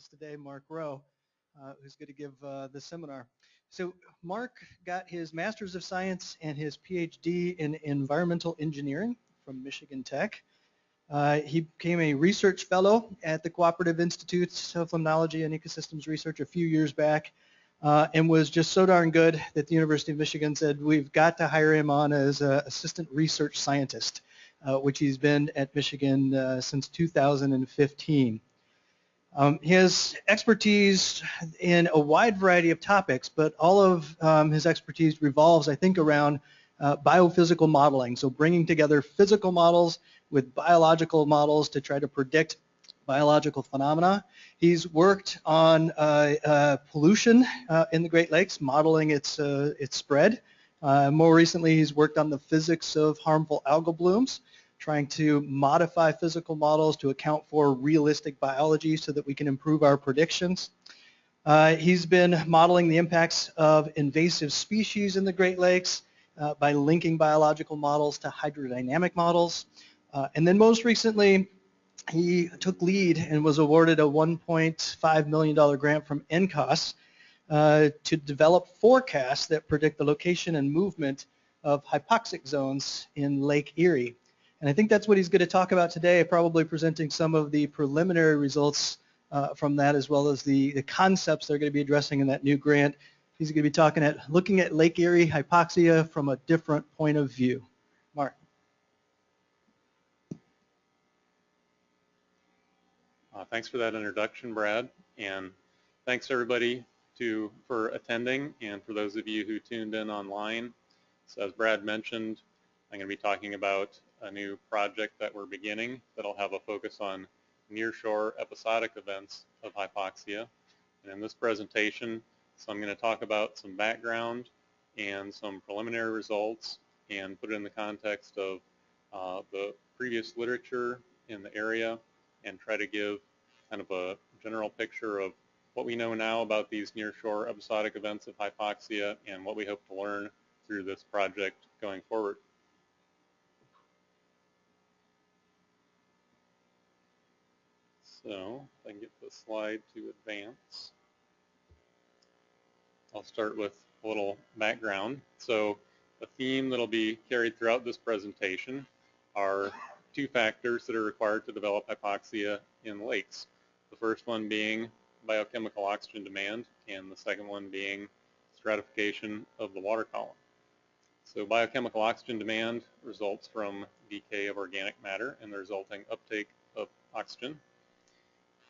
today, Mark Rowe, who's going to give the seminar. So Mark got his Master's of Science and his PhD in Environmental Engineering from Michigan Tech. He became a research fellow at the Cooperative Institutes of Limnology and Ecosystems Research a few years back, and was just so darn good that the University of Michigan said, we've got to hire him on as an assistant research scientist, which he's been at Michigan since 2015. He has expertise in a wide variety of topics, but all of his expertise revolves, I think, around biophysical modeling, so bringing together physical models with biological models to try to predict biological phenomena. He's worked on pollution in the Great Lakes, modeling its spread. More recently, he's worked on the physics of harmful algal blooms, trying to modify physical models to account for realistic biology so that we can improve our predictions. He's been modeling the impacts of invasive species in the Great Lakes by linking biological models to hydrodynamic models. And then most recently, he took lead and was awarded a $1.5 million grant from NCOS to develop forecasts that predict the location and movement of hypoxic zones in Lake Erie. And I think that's what he's going to talk about today, probably presenting some of the preliminary results from that, as well as the concepts they're going to be addressing in that new grant. He's going to be looking at Lake Erie hypoxia from a different point of view. Mark. Thanks for that introduction, Brad, and thanks everybody for attending, and for those of you who tuned in online. So as Brad mentioned, I'm going to be talking about a new project that we're beginning that'll have a focus on nearshore episodic events of hypoxia. And in this presentation, so I'm going to talk about some background and some preliminary results and put it in the context of the previous literature in the area and try to give kind of a general picture of what we know now about these nearshore episodic events of hypoxia and what we hope to learn through this project going forward. So if I can get the slide to advance. I'll start with a little background. So a theme that'll be carried throughout this presentation are two factors that are required to develop hypoxia in lakes. The first one being biochemical oxygen demand, and the second one being stratification of the water column. So biochemical oxygen demand results from decay of organic matter and the resulting uptake of oxygen.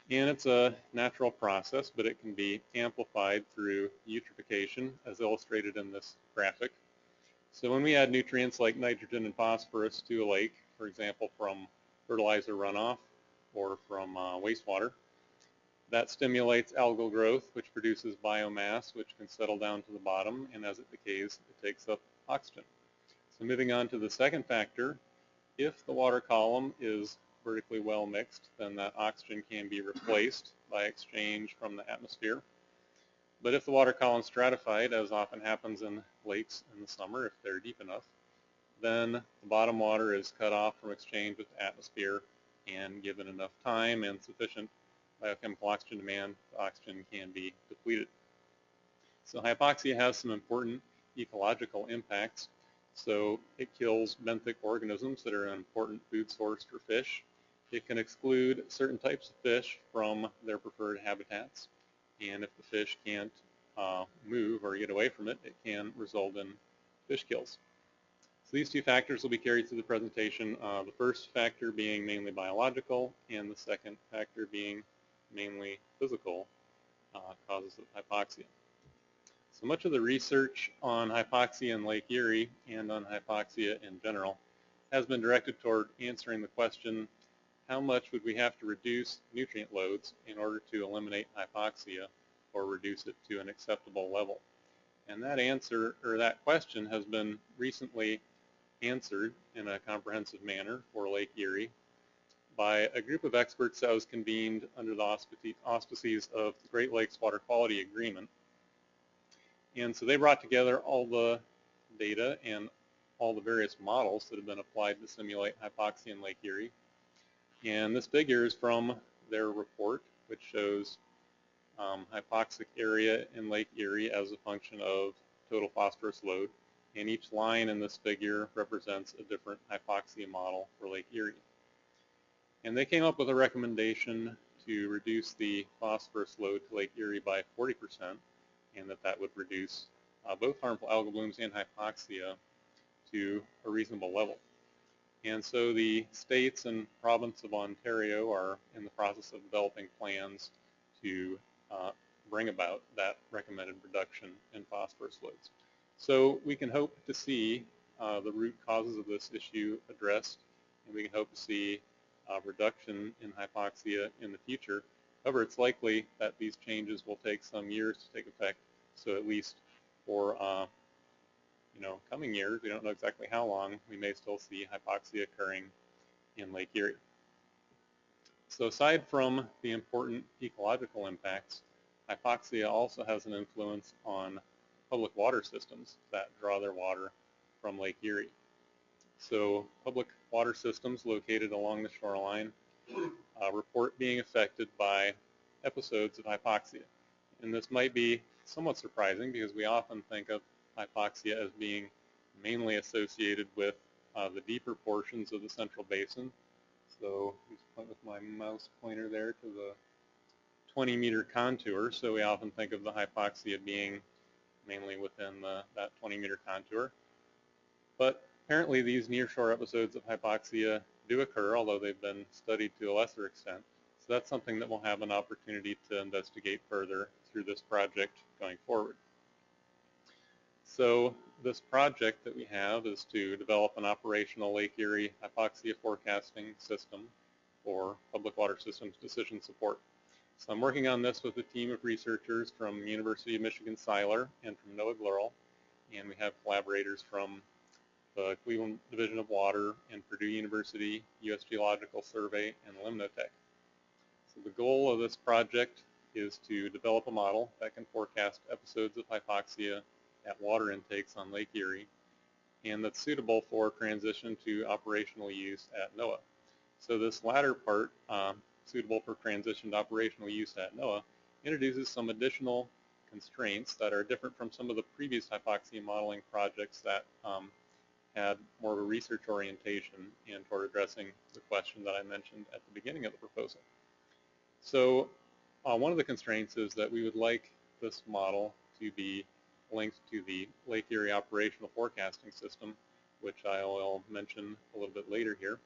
And it's a natural process, but it can be amplified through eutrophication, as illustrated in this graphic. So when we add nutrients like nitrogen and phosphorus to a lake, for example from fertilizer runoff or from wastewater, that stimulates algal growth, which produces biomass, which can settle down to the bottom, and as it decays, it takes up oxygen. So moving on to the second factor, if the water column is vertically well mixed, then that oxygen can be replaced by exchange from the atmosphere. But if the water column is stratified, as often happens in lakes in the summer if they're deep enough, then the bottom water is cut off from exchange with the atmosphere, and given enough time and sufficient biochemical oxygen demand, the oxygen can be depleted. So hypoxia has some important ecological impacts. So it kills benthic organisms that are an important food source for fish. It can exclude certain types of fish from their preferred habitats, and if the fish can't move or get away from it, it can result in fish kills. So these two factors will be carried through the presentation, the first factor being mainly biological, and the second factor being mainly physical causes of hypoxia. So much of the research on hypoxia in Lake Erie and on hypoxia in general has been directed toward answering the question, how much would we have to reduce nutrient loads in order to eliminate hypoxia or reduce it to an acceptable level? And that answer, or that question, has been recently answered in a comprehensive manner for Lake Erie by a group of experts that was convened under the auspices of the Great Lakes Water Quality Agreement. And so they brought together all the data and all the various models that have been applied to simulate hypoxia in Lake Erie. And this figure is from their report, which shows hypoxic area in Lake Erie as a function of total phosphorus load, and each line in this figure represents a different hypoxia model for Lake Erie. And they came up with a recommendation to reduce the phosphorus load to Lake Erie by 40%, and that would reduce both harmful algal blooms and hypoxia to a reasonable level. And so the states and province of Ontario are in the process of developing plans to bring about that recommended reduction in phosphorus loads. So we can hope to see the root causes of this issue addressed, and we can hope to see a reduction in hypoxia in the future. However, it's likely that these changes will take some years to take effect, so at least for coming years, we don't know exactly how long, we may still see hypoxia occurring in Lake Erie. So aside from the important ecological impacts, hypoxia also has an influence on public water systems that draw their water from Lake Erie. So public water systems located along the shoreline report being affected by episodes of hypoxia. And this might be somewhat surprising because we often think of hypoxia as being mainly associated with the deeper portions of the central basin. So just point with my mouse pointer there to the 20-meter contour. So we often think of the hypoxia being mainly within that 20-meter contour. But apparently these nearshore episodes of hypoxia do occur, although they've been studied to a lesser extent. So that's something that we'll have an opportunity to investigate further through this project going forward. So this project that we have is to develop an operational Lake Erie hypoxia forecasting system for public water systems decision support. So I'm working on this with a team of researchers from University of Michigan Siler and from NOAA, and we have collaborators from the Cleveland Division of Water and Purdue University, U.S. Geological Survey, and Limnotech. So the goal of this project is to develop a model that can forecast episodes of hypoxia at water intakes on Lake Erie, and that's suitable for transition to operational use at NOAA. So this latter part, suitable for transition to operational use at NOAA, introduces some additional constraints that are different from some of the previous hypoxia modeling projects that had more of a research orientation and toward addressing the question that I mentioned at the beginning of the proposal. So one of the constraints is that we would like this model to be linked to the Lake Erie operational forecasting system, which I will mention a little bit later here.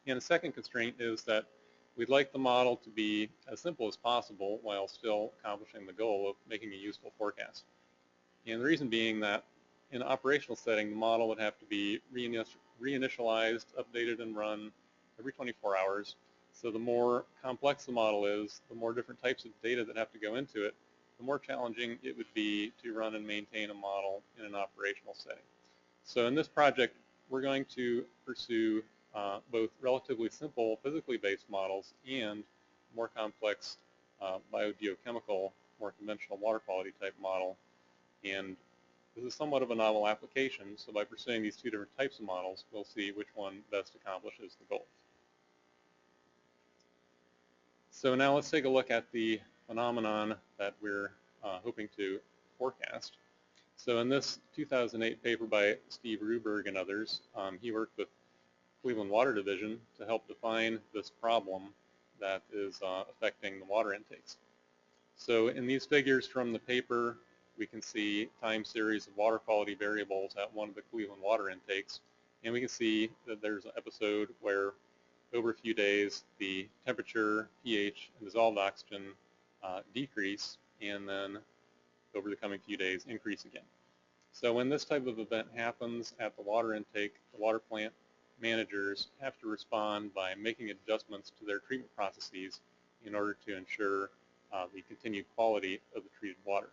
And a second constraint is that we'd like the model to be as simple as possible while still accomplishing the goal of making a useful forecast. And the reason being that in an operational setting, the model would have to be reinitialized, updated, and run every 24 hours. So the more complex the model is, the more different types of data that have to go into it, the more challenging it would be to run and maintain a model in an operational setting. So in this project, we're going to pursue both relatively simple physically based models and more complex biogeochemical, more conventional water quality type model. And this is somewhat of a novel application, so by pursuing these two different types of models, we'll see which one best accomplishes the goal. So now let's take a look at the phenomenon that we're hoping to forecast. So in this 2008 paper by Steve Ruberg and others, he worked with Cleveland Water Division to help define this problem that is affecting the water intakes. So in these figures from the paper, we can see time series of water quality variables at one of the Cleveland water intakes, and we can see that there's an episode where over a few days the temperature, pH, and dissolved oxygen decrease, and then over the coming few days increase again. So when this type of event happens at the water intake, the water plant managers have to respond by making adjustments to their treatment processes in order to ensure the continued quality of the treated water.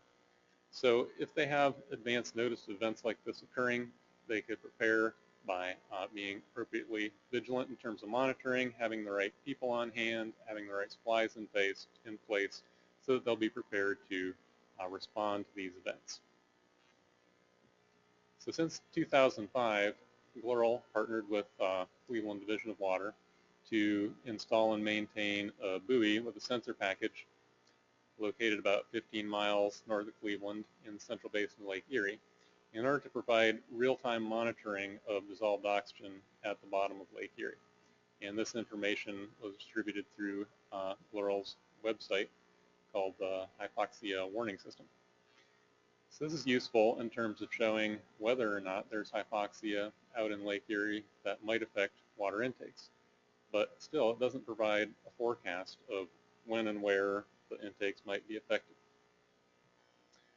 So if they have advance notice of events like this occurring, they could prepare by being appropriately vigilant in terms of monitoring, having the right people on hand, having the right supplies in place so that they'll be prepared to respond to these events. So since 2005, GLERL partnered with Cleveland Division of Water to install and maintain a buoy with a sensor package located about 15 miles north of Cleveland in the central basin of Lake Erie, in order to provide real-time monitoring of dissolved oxygen at the bottom of Lake Erie. And this information was distributed through GLERL's website called the Hypoxia Warning System. So this is useful in terms of showing whether or not there's hypoxia out in Lake Erie that might affect water intakes. But still, it doesn't provide a forecast of when and where the intakes might be affected.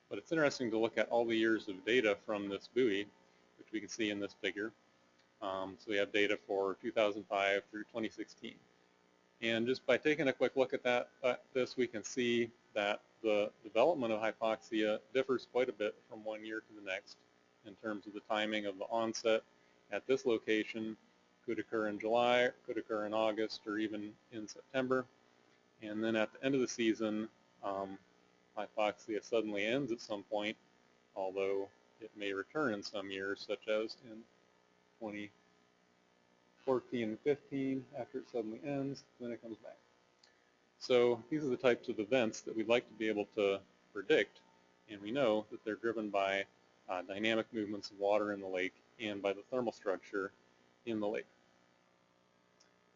But it's interesting to look at all the years of data from this buoy, which we can see in this figure. So we have data for 2005 through 2016. And just by taking a quick look at this, we can see that the development of hypoxia differs quite a bit from one year to the next in terms of the timing of the onset at this location. Could occur in July, could occur in August, or even in September. And then at the end of the season, hypoxia suddenly ends at some point, although it may return in some years, such as in 2014 and 15, after it suddenly ends, then it comes back. So these are the types of events that we'd like to be able to predict, and we know that they're driven by dynamic movements of water in the lake and by the thermal structure in the lake.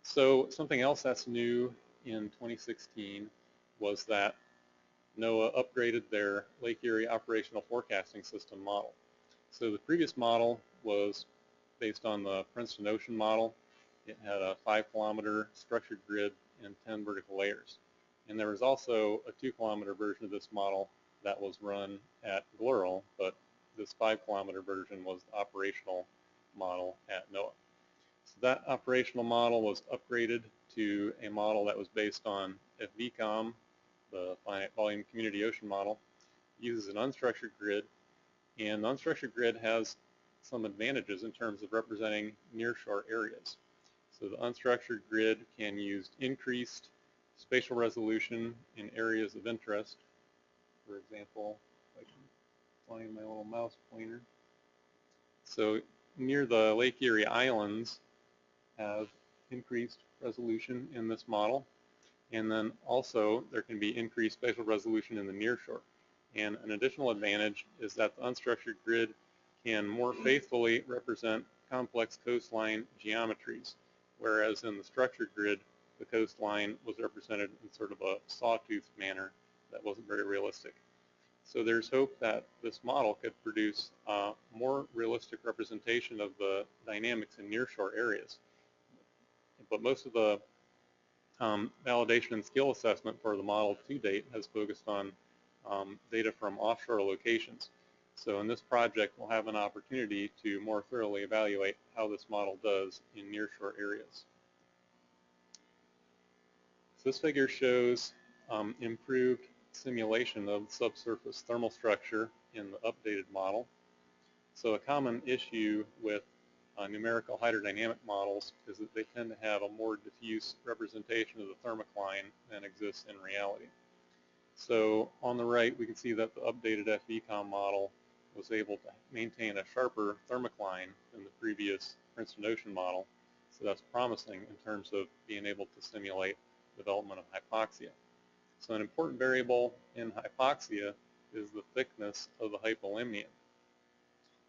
So something else that's new in 2016 was that NOAA upgraded their Lake Erie operational forecasting system model. So the previous model was based on the Princeton Ocean model. It had a 5-kilometer structured grid and 10 vertical layers. And there was also a 2-kilometer version of this model that was run at GLERL, but this 5-kilometer version was the operational model at NOAA. So that operational model was upgraded to a model that was based on FVCOM, the finite volume community ocean model. It uses an unstructured grid, and the unstructured grid has some advantages in terms of representing nearshore areas. So the unstructured grid can use increased spatial resolution in areas of interest. For example, if I can find my little mouse pointer. So near the Lake Erie Islands have increased resolution in this model. And then also there can be increased spatial resolution in the nearshore. And an additional advantage is that the unstructured grid can more faithfully represent complex coastline geometries, whereas in the structured grid, the coastline was represented in sort of a sawtooth manner that wasn't very realistic. So there's hope that this model could produce a more realistic representation of the dynamics in nearshore areas. But most of the validation and skill assessment for the model to date has focused on data from offshore locations. So in this project, we'll have an opportunity to more thoroughly evaluate how this model does in nearshore areas. So this figure shows improved simulation of subsurface thermal structure in the updated model. So a common issue with numerical hydrodynamic models is that they tend to have a more diffuse representation of the thermocline than exists in reality. So on the right, we can see that the updated FVCOM model was able to maintain a sharper thermocline than the previous Princeton Ocean model. So that's promising in terms of being able to simulate development of hypoxia. So an important variable in hypoxia is the thickness of the hypolimnion.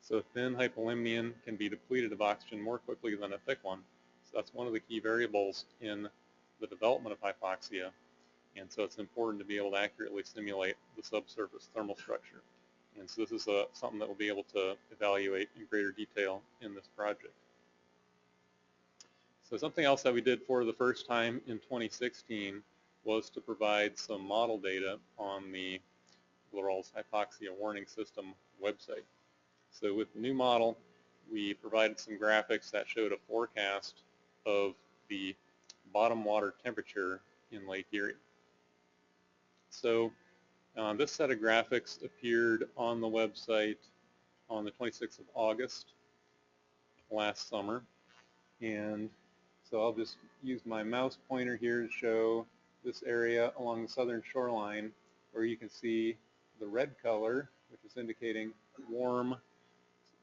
So thin hypolimnion can be depleted of oxygen more quickly than a thick one. So that's one of the key variables in the development of hypoxia. And so it's important to be able to accurately simulate the subsurface thermal structure. And so this is something that we'll be able to evaluate in greater detail in this project. So something else that we did for the first time in 2016 was to provide some model data on the GLERL's Hypoxia Warning System website. So with the new model, we provided some graphics that showed a forecast of the bottom water temperature in Lake Erie. So this set of graphics appeared on the website on the 26th of August last summer. And so I'll just use my mouse pointer here to show this area along the southern shoreline where you can see the red color, which is indicating warm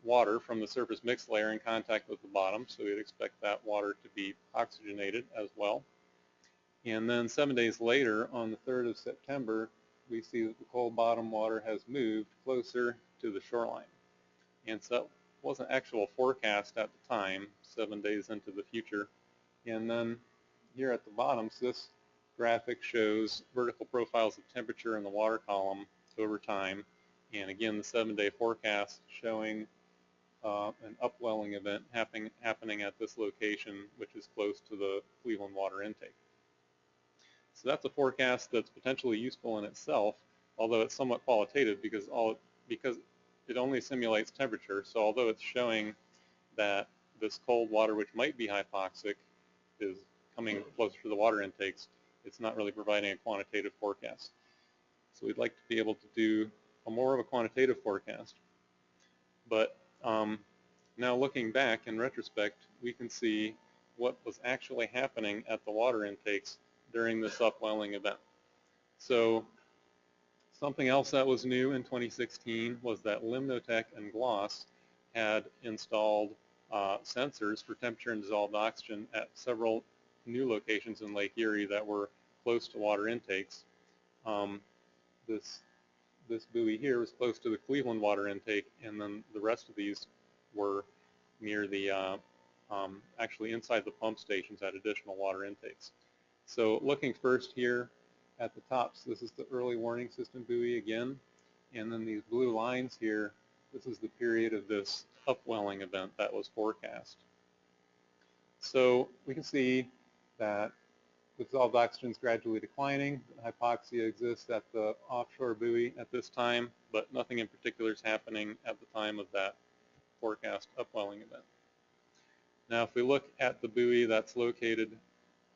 water from the surface mixed layer in contact with the bottom. So we'd expect that water to be oxygenated as well. And then 7 days later, on the 3rd of September, we see that the cold bottom water has moved closer to the shoreline. And so that wasn't actual forecast at the time, 7 days into the future. And then here at the bottom, so this graphic shows vertical profiles of temperature in the water column over time. And again, the 7-day forecast showing an upwelling event happening at this location, which is close to the Cleveland water intake. So that's a forecast that's potentially useful in itself, although it's somewhat qualitative because it only simulates temperature. So although it's showing that this cold water, which might be hypoxic, is coming closer to the water intakes, it's not really providing a quantitative forecast. So we'd like to be able to do more of a quantitative forecast. But now looking back in retrospect, we can see what was actually happening at the water intakes during this upwelling event. So something else that was new in 2016 was that Limnotech and Gloss had installed sensors for temperature and dissolved oxygen at several new locations in Lake Erie that were close to water intakes. This buoy here was close to the Cleveland water intake, and then the rest of these were near the, actually inside the pump stations at additional water intakes. So looking first here at the top, so this is the early warning system buoy again, and then these blue lines here, this is the period of this upwelling event that was forecast. So we can see that the dissolved oxygen is gradually declining. Hypoxia exists at the offshore buoy at this time, but nothing in particular is happening at the time of that forecast upwelling event. Now if we look at the buoy that's located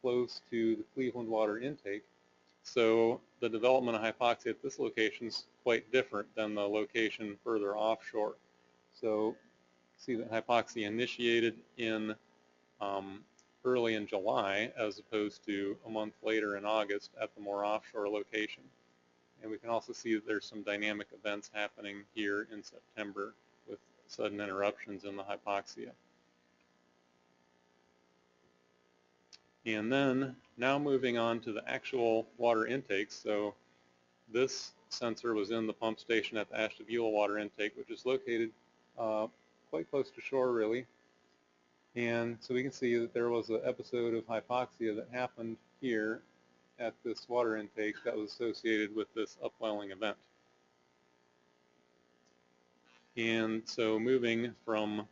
close to the Cleveland water intake, so the development of hypoxia at this location is quite different than the location further offshore. So see that hypoxia initiated in early in July as opposed to a month later in August at the more offshore location. And we can also see that there's some dynamic events happening here in September with sudden interruptions in the hypoxia. And then now moving on to the actual water intakes. So this sensor was in the pump station at the Ashtabula water intake, which is located quite close to shore really. And so we can see that there was an episode of hypoxia that happened here at this water intake that was associated with this upwelling event. And so moving from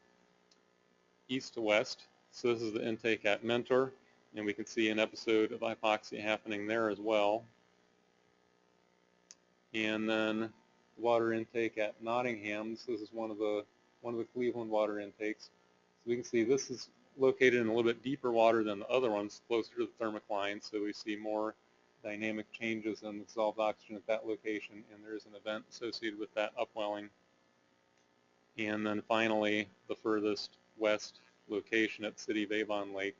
east to west, so this is the intake at Mentor, and we can see an episode of hypoxia happening there as well. And then water intake at Nottingham, so this is one of the Cleveland water intakes. So we can see this is located in a little bit deeper water than the other ones, closer to the thermocline, so we see more dynamic changes in the dissolved oxygen at that location, and there is an event associated with that upwelling. And then finally, the furthest west location at City of Avon Lake,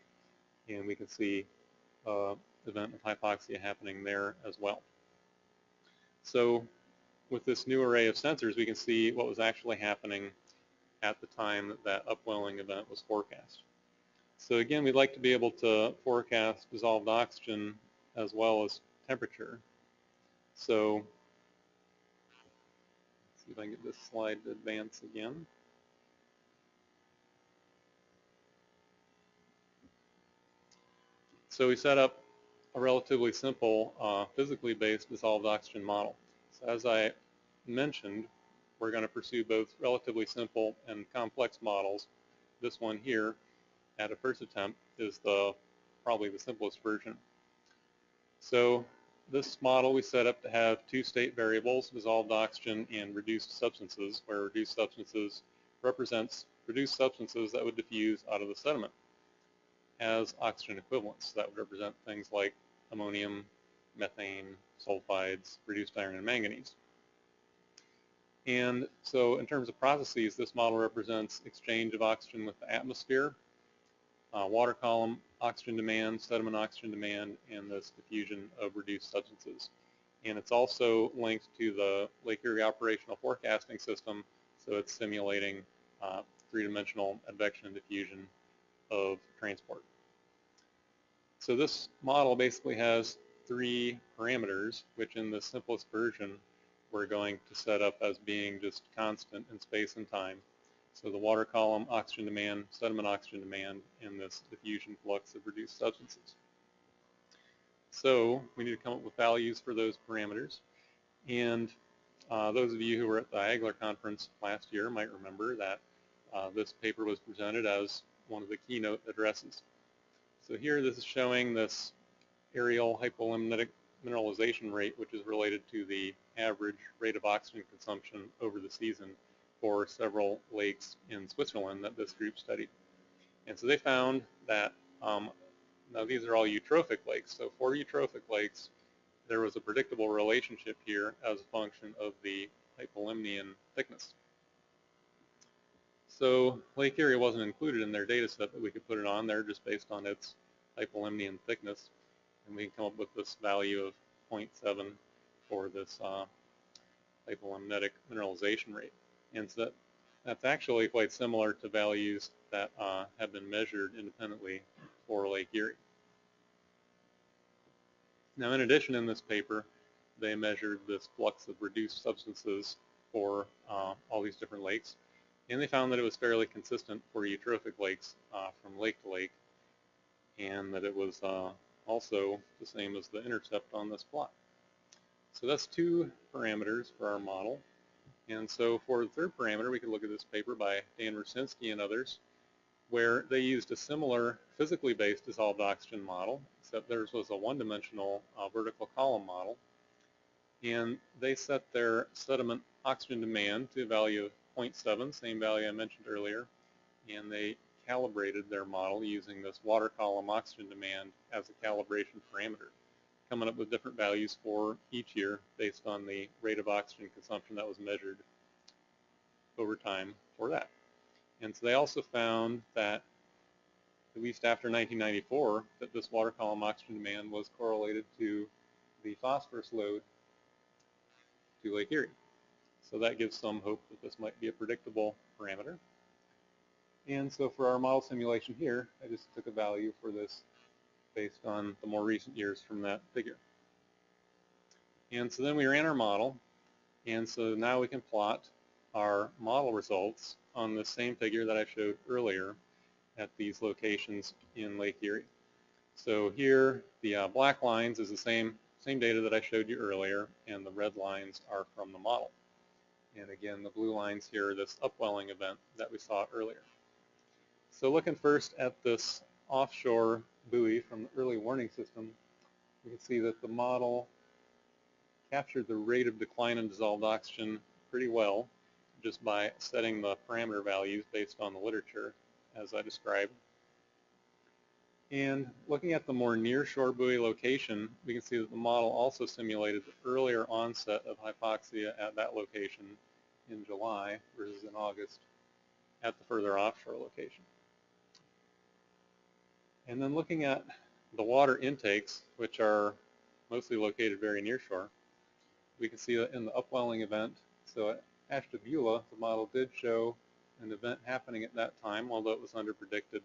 and we can see an event of hypoxia happening there as well. So with this new array of sensors, we can see what was actually happening at the time that that upwelling event was forecast. So again, we'd like to be able to forecast dissolved oxygen as well as temperature. So let's see if I can get this slide to advance again. So we set up a relatively simple physically based dissolved oxygen model. So as I mentioned, we're going to pursue both relatively simple and complex models. This one here, at a first attempt, is probably the simplest version. So this model we set up to have two state variables, dissolved oxygen and reduced substances, where reduced substances represents reduced substances that would diffuse out of the sediment as oxygen equivalents. That would represent things like ammonium, methane, sulfides, reduced iron, and manganese. And so in terms of processes, this model represents exchange of oxygen with the atmosphere, water column oxygen demand, sediment oxygen demand, and this diffusion of reduced substances. And it's also linked to the Lake Erie operational forecasting system, so it's simulating three-dimensional advection and diffusion of transport. So this model basically has three parameters, which in the simplest version we're going to set up as being just constant in space and time. So the water column, oxygen demand, sediment oxygen demand, and this diffusion flux of reduced substances. So we need to come up with values for those parameters. And those of you who were at the Agler conference last year might remember that this paper was presented as one of the keynote addresses. So here this is showing this aerial hypolimnitic mineralization rate, which is related to the average rate of oxygen consumption over the season for several lakes in Switzerland that this group studied. And so they found that, now these are all eutrophic lakes, so for eutrophic lakes, there was a predictable relationship here as a function of the hypolimnian thickness. So Lake Erie wasn't included in their data set, but we could put it on there just based on its hypolimnian thickness. And we can come up with this value of 0.7 for this hypolimnitic mineralization rate. And so that's actually quite similar to values that have been measured independently for Lake Erie. Now, in addition, in this paper, they measured this flux of reduced substances for all these different lakes, and they found that it was fairly consistent for eutrophic lakes from lake to lake, and that it was also the same as the intercept on this plot. So that's two parameters for our model. And so for the third parameter, we could look at this paper by Dan Rusinski and others, where they used a similar physically based dissolved oxygen model, except theirs was a one-dimensional vertical column model. And they set their sediment oxygen demand to a value of 0.7, same value I mentioned earlier, and they calibrated their model using this water column oxygen demand as a calibration parameter, coming up with different values for each year based on the rate of oxygen consumption that was measured over time for that. And so they also found that, at least after 1994, that this water column oxygen demand was correlated to the phosphorus load to Lake Erie. So that gives some hope that this might be a predictable parameter. And so for our model simulation here, I just took a value for this based on the more recent years from that figure. And so then we ran our model, and so now we can plot our model results on the same figure that I showed earlier at these locations in Lake Erie. So here, the black lines is the same data that I showed you earlier, and the red lines are from the model. And again, the blue lines here are this upwelling event that we saw earlier. So looking first at this offshore buoy from the early warning system, you can see that the model captured the rate of decline in dissolved oxygen pretty well just by setting the parameter values based on the literature as I described. And looking at the more nearshore buoy location, we can see that the model also simulated the earlier onset of hypoxia at that location in July versus in August at the further offshore location. And then looking at the water intakes, which are mostly located very near shore, we can see that in the upwelling event, so at Ashtabula, the model did show an event happening at that time, although it was underpredicted.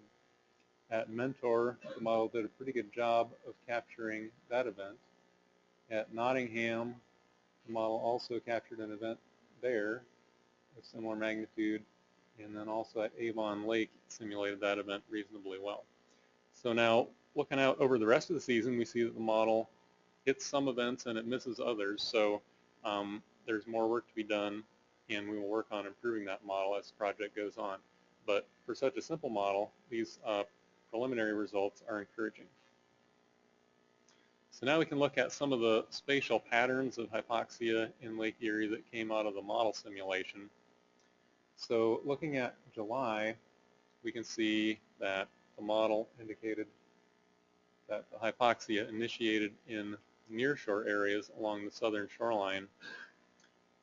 At Mentor, the model did a pretty good job of capturing that event. At Nottingham, the model also captured an event there of similar magnitude, and then also at Avon Lake simulated that event reasonably well. So now, looking out over the rest of the season, we see that the model hits some events and it misses others, so there's more work to be done, and we will work on improving that model as the project goes on. But for such a simple model, these preliminary results are encouraging. So now we can look at some of the spatial patterns of hypoxia in Lake Erie that came out of the model simulation. So looking at July, we can see that the model indicated that the hypoxia initiated in nearshore areas along the southern shoreline.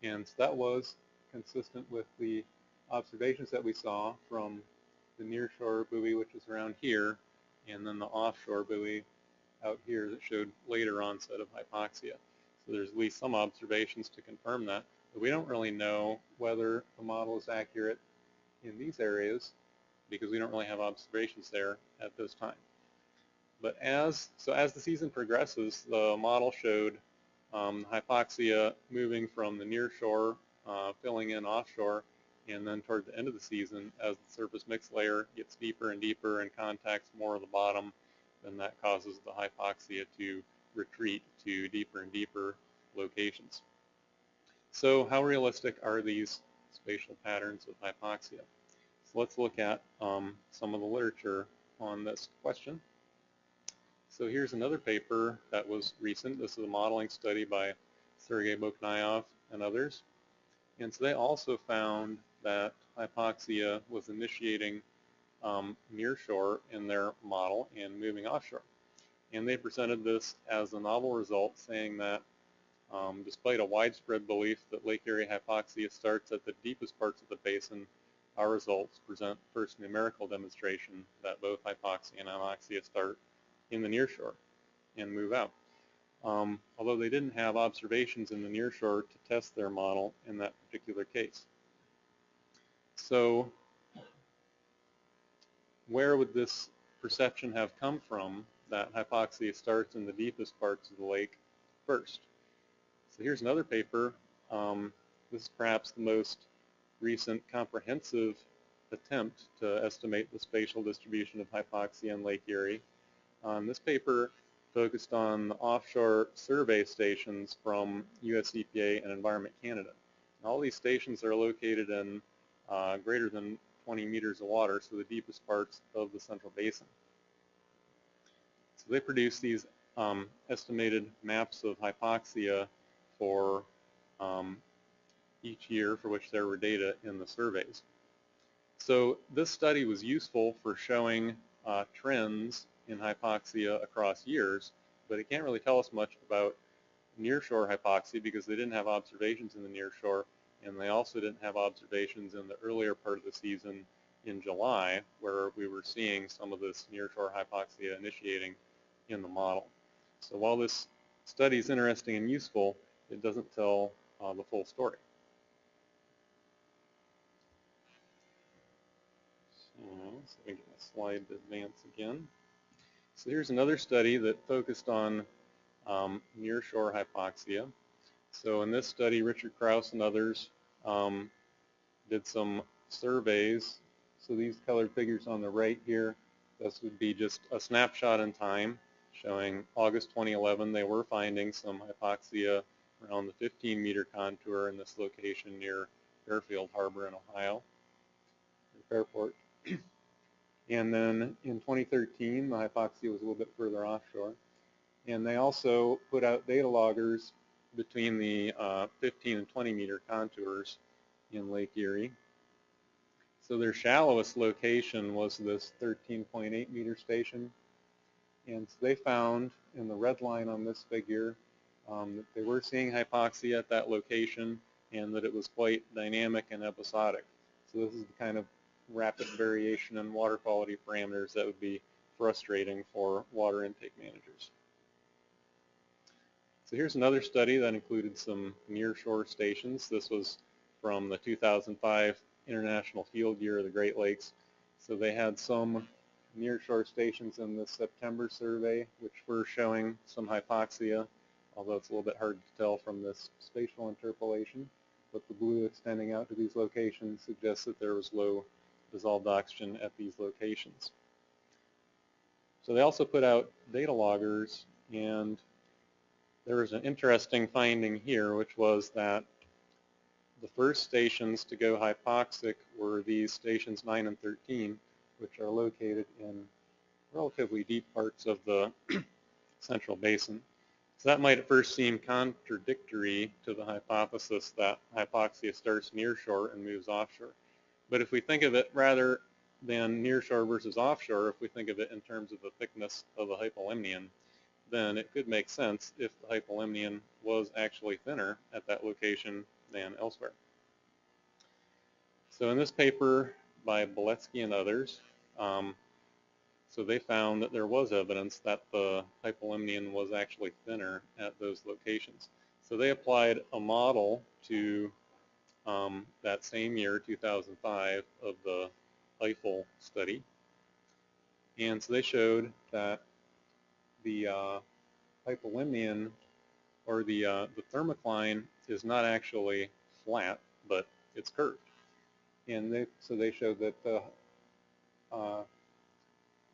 And so that was consistent with the observations that we saw from the nearshore buoy, which is around here, and then the offshore buoy out here that showed later onset of hypoxia. So there's at least some observations to confirm that, but we don't really know whether the model is accurate in these areas because we don't really have observations there at this time. But as the season progresses, the model showed hypoxia moving from the near shore, filling in offshore, and then toward the end of the season, as the surface mix layer gets deeper and deeper and contacts more of the bottom, then that causes the hypoxia to retreat to deeper and deeper locations. So how realistic are these spatial patterns of hypoxia? So let's look at some of the literature on this question. So here's another paper that was recent. This is a modeling study by Sergei Bokhnayov and others. And so they also found that hypoxia was initiating near shore in their model and moving offshore. And they presented this as a novel result, saying that despite a widespread belief that Lake Erie hypoxia starts at the deepest parts of the basin, our results present first numerical demonstration that both hypoxia and anoxia start in the near shore and move out. Although they didn't have observations in the near shore to test their model in that particular case. So where would this perception have come from that hypoxia starts in the deepest parts of the lake first? So here's another paper. This is perhaps the most recent comprehensive attempt to estimate the spatial distribution of hypoxia in Lake Erie. This paper focused on the offshore survey stations from US EPA and Environment Canada. And all these stations are located in greater than 20 meters of water, so the deepest parts of the central basin. So they produced these estimated maps of hypoxia for each year for which there were data in the surveys. So this study was useful for showing trends in hypoxia across years, but it can't really tell us much about nearshore hypoxia because they didn't have observations in the nearshore, and they also didn't have observations in the earlier part of the season in July, where we were seeing some of this nearshore hypoxia initiating in the model. So while this study is interesting and useful, it doesn't tell the full story. So let me get my slide to advance again. So here's another study that focused on nearshore hypoxia. So in this study, Richard Krause and others did some surveys. So these colored figures on the right here, this would be just a snapshot in time showing August 2011. They were finding some hypoxia around the 15-meter contour in this location near Fairfield Harbor in Ohio, Fairport. And then in 2013, the hypoxia was a little bit further offshore. And they also put out data loggers between the 15 and 20 meter contours in Lake Erie. So their shallowest location was this 13.8 meter station. And so they found in the red line on this figure that they were seeing hypoxia at that location and that it was quite dynamic and episodic. So this is the kind of rapid variation in water quality parameters that would be frustrating for water intake managers. So here's another study that included some nearshore stations. This was from the 2005 International Field Year of the Great Lakes. So they had some nearshore stations in the September survey, which were showing some hypoxia, although it's a little bit hard to tell from this spatial interpolation. But the blue extending out to these locations suggests that there was low dissolved oxygen at these locations. So they also put out data loggers, and there was an interesting finding here, which was that the first stations to go hypoxic were these stations 9 and 13, which are located in relatively deep parts of the central basin. So that might at first seem contradictory to the hypothesis that hypoxia starts nearshore and moves offshore. But if we think of it rather than nearshore versus offshore, if we think of it in terms of the thickness of the hypolimnion, then it could make sense if the hypolimnion was actually thinner at that location than elsewhere. So in this paper by Boletsky and others, so they found that there was evidence that the hypolimnion was actually thinner at those locations. So they applied a model to that same year, 2005, of the Eiffel study. And so they showed that the hypolimnion, or the thermocline, is not actually flat, but it's curved. And so they showed that the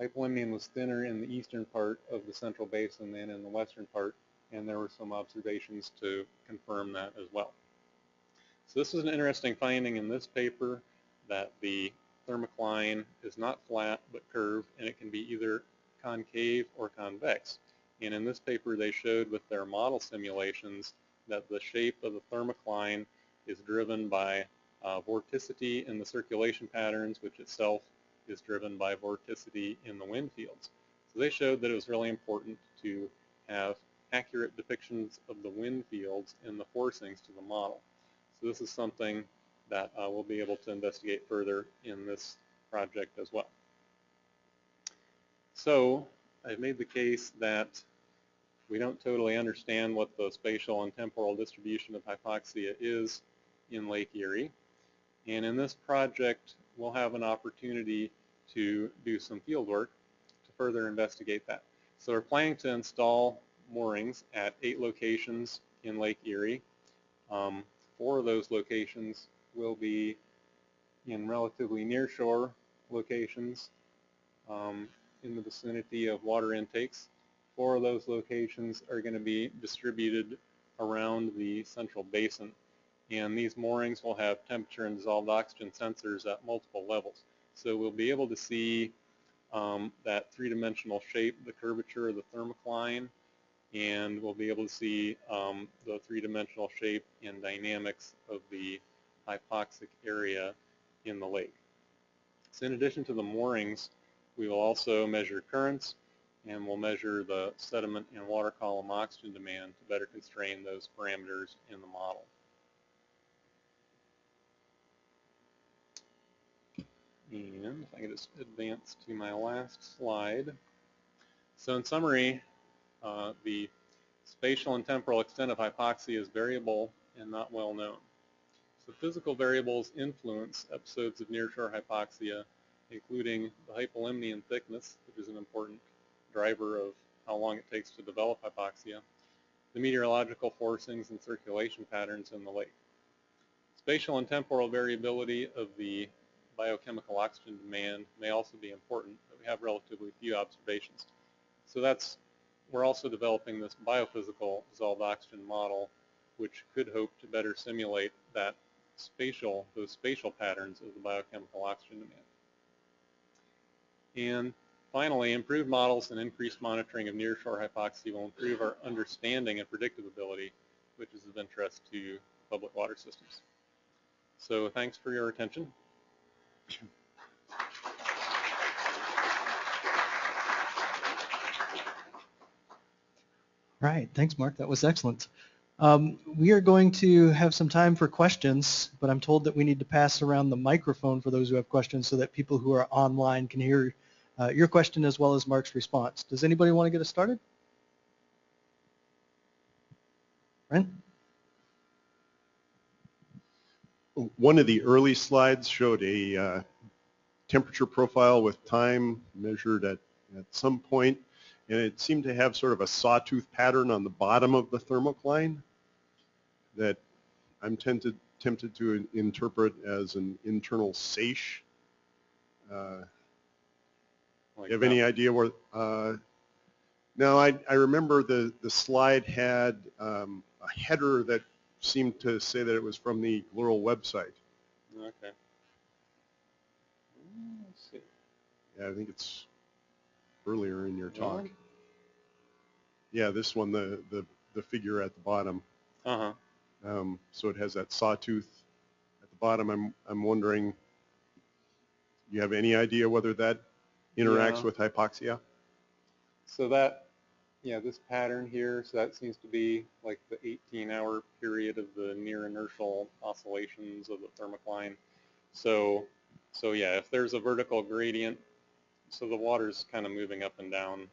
hypolimnion was thinner in the eastern part of the central basin than in the western part, and there were some observations to confirm that as well. So this is an interesting finding in this paper, that the thermocline is not flat but curved, and it can be either concave or convex. And in this paper they showed with their model simulations that the shape of the thermocline is driven by vorticity in the circulation patterns, which itself is driven by vorticity in the wind fields. So they showed that it was really important to have accurate depictions of the wind fields in the forcings to the model. So this is something that we'll be able to investigate further in this project as well. So I've made the case that we don't totally understand what the spatial and temporal distribution of hypoxia is in Lake Erie. And in this project, we'll have an opportunity to do some field work to further investigate that. So we're planning to install moorings at 8 locations in Lake Erie. 4 of those locations will be in relatively nearshore locations in the vicinity of water intakes. 4 of those locations are going to be distributed around the central basin. And these moorings will have temperature and dissolved oxygen sensors at multiple levels. So we'll be able to see that 3-dimensional shape, the curvature of the thermocline, and we'll be able to see the 3-dimensional shape and dynamics of the hypoxic area in the lake. So in addition to the moorings, we will also measure currents, and we'll measure the sediment and water column oxygen demand to better constrain those parameters in the model. And if I can just advance to my last slide. So in summary, the spatial and temporal extent of hypoxia is variable and not well known. So physical variables influence episodes of nearshore hypoxia, including the hypolimnion thickness, which is an important driver of how long it takes to develop hypoxia, the meteorological forcings and circulation patterns in the lake. Spatial and temporal variability of the biochemical oxygen demand may also be important, but we have relatively few observations. So we're also developing this biophysical dissolved oxygen model, which could hope to better simulate those spatial patterns of the biochemical oxygen demand. And finally, improved models and increased monitoring of nearshore hypoxia will improve our understanding and predictability, which is of interest to public water systems. So thanks for your attention. Right, thanks Mark, that was excellent. We are going to have some time for questions, but I'm told that we need to pass around the microphone for those who have questions so that people who are online can hear your question as well as Mark's response. Does anybody want to get us started? Brent? One of the early slides showed a temperature profile with time measured at some point, and it seemed to have sort of a sawtooth pattern on the bottom of the thermocline that I'm tempted to interpret as an internal seiche. Do you have any idea where? No, I remember the slide had a header that seemed to say that it was from the Global website. Okay. Let's see. Yeah, I think it's earlier in your talk. Yeah, this one, the figure at the bottom. Uh-huh. So it has that sawtooth at the bottom. I'm wondering, you have any idea whether that interacts with hypoxia? So this pattern here, so that seems to be like the 18-hour period of the near inertial oscillations of the thermocline. So yeah, if there's a vertical gradient, so the water's kind of moving up and down,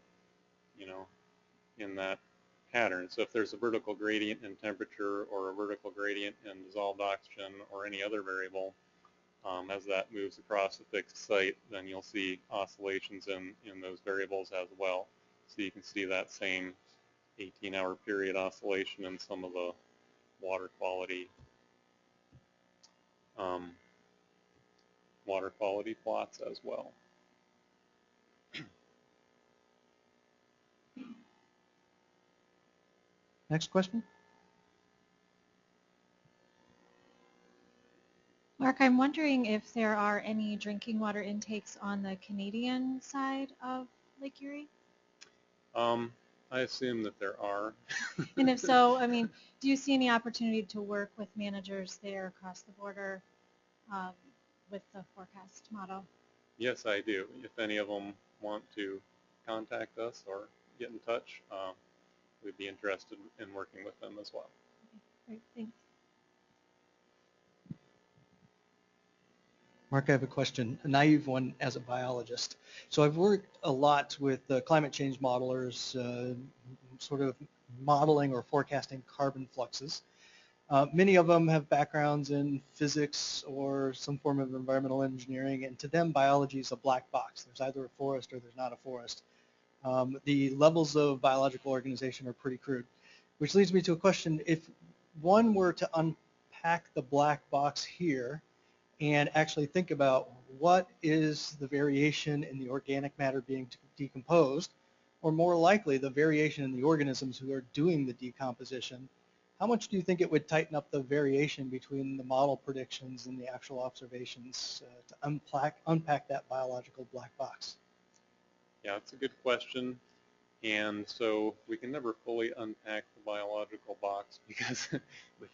in that pattern. So if there's a vertical gradient in temperature or a vertical gradient in dissolved oxygen or any other variable, as that moves across the fixed site, then you'll see oscillations in those variables as well. So you can see that same 18-hour period oscillation in some of the water quality plots as well. Next question. Mark, I'm wondering if there are any drinking water intakes on the Canadian side of Lake Erie? I assume that there are. And if so, I mean, do you see any opportunity to work with managers there across the border with the forecast model? Yes, I do. If any of them want to contact us or get in touch, we'd be interested in working with them as well. Okay, great, thanks. Mark, I have a question, a naive one as a biologist. So I've worked a lot with climate change modelers, sort of modeling or forecasting carbon fluxes. Many of them have backgrounds in physics or some form of environmental engineering, and to them biology is a black box. There's either a forest or there's not a forest. The levels of biological organization are pretty crude, which leads me to a question. If one were to unpack the black box here and actually think about what is the variation in the organic matter being decomposed, or more likely the variation in the organisms who are doing the decomposition, how much do you think it would tighten up the variation between the model predictions and the actual observations to unpack that biological black box? Yeah, it's a good question. And so we can never fully unpack the biological box because the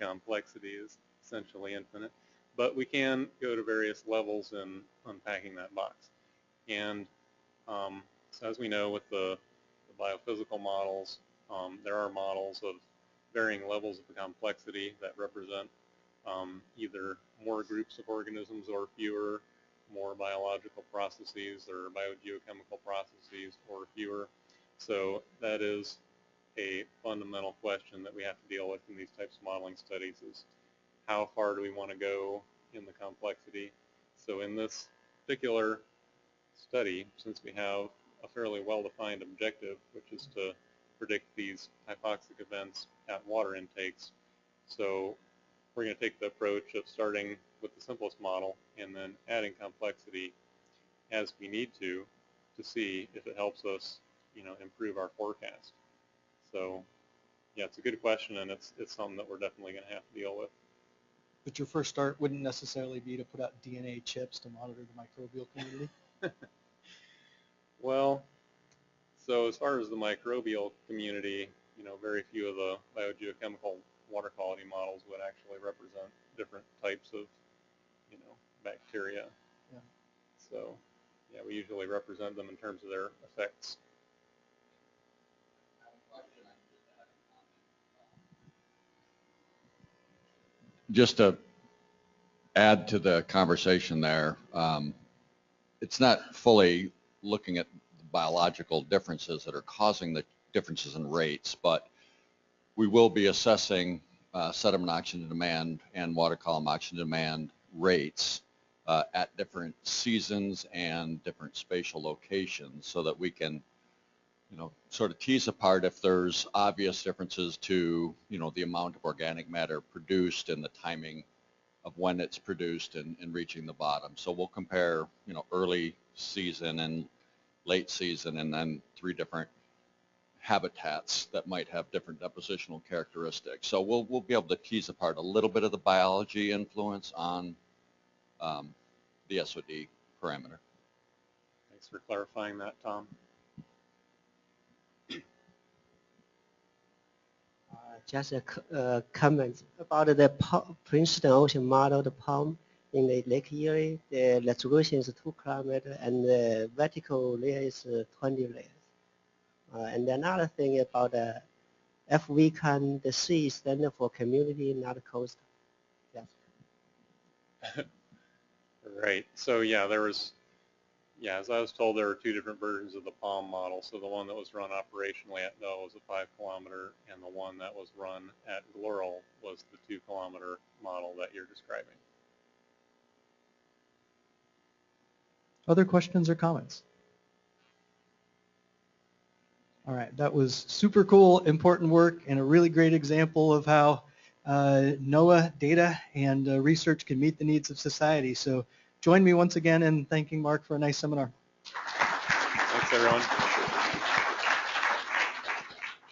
complexity is essentially infinite. But we can go to various levels in unpacking that box. And so as we know with the biophysical models, there are models of varying levels of the complexity that represent either more groups of organisms or fewer, more biological processes or biogeochemical processes or fewer. So that is a fundamental question that we have to deal with in these types of modeling studies is how far do we want to go in the complexity? So in this particular study, since we have a fairly well-defined objective, which is to predict these hypoxic events at water intakes, so we're going to take the approach of starting with the simplest model and then adding complexity as we need to see if it helps us, improve our forecast. So, yeah, it's a good question, and it's something that we're definitely going to have to deal with. But your first start wouldn't necessarily be to put out DNA chips to monitor the microbial community? Well, so as far as the microbial community, very few of the biogeochemical water quality models would actually represent different types of, bacteria. Yeah. So, yeah, we usually represent them in terms of their effects. Just to add to the conversation there, it's not fully looking at the biological differences that are causing the differences in rates, but we will be assessing sediment oxygen demand and water column oxygen demand rates at different seasons and different spatial locations so that we can sort of tease apart if there's obvious differences to, the amount of organic matter produced and the timing of when it's produced and reaching the bottom. So we'll compare, early season and late season and then 3 different habitats that might have different depositional characteristics. So we'll be able to tease apart a little bit of the biology influence on the SOD parameter. Thanks for clarifying that, Tom. Just a comment about the Princeton Ocean model, the POM in the Lake Erie. The resolution is 2 kilometers and the vertical layer is 20 layers. And another thing about if we can, the C standard for community, not coast. Yes. Right. So yeah, as I was told, there were 2 different versions of the POM model. So the one that was run operationally at NOAA was a 5-kilometer, and the one that was run at Laurel was the 2-kilometer model that you're describing. Other questions or comments? All right, that was super cool, important work, and a really great example of how NOAA data and research can meet the needs of society. So join me once again in thanking Mark for a nice seminar. Thanks, everyone.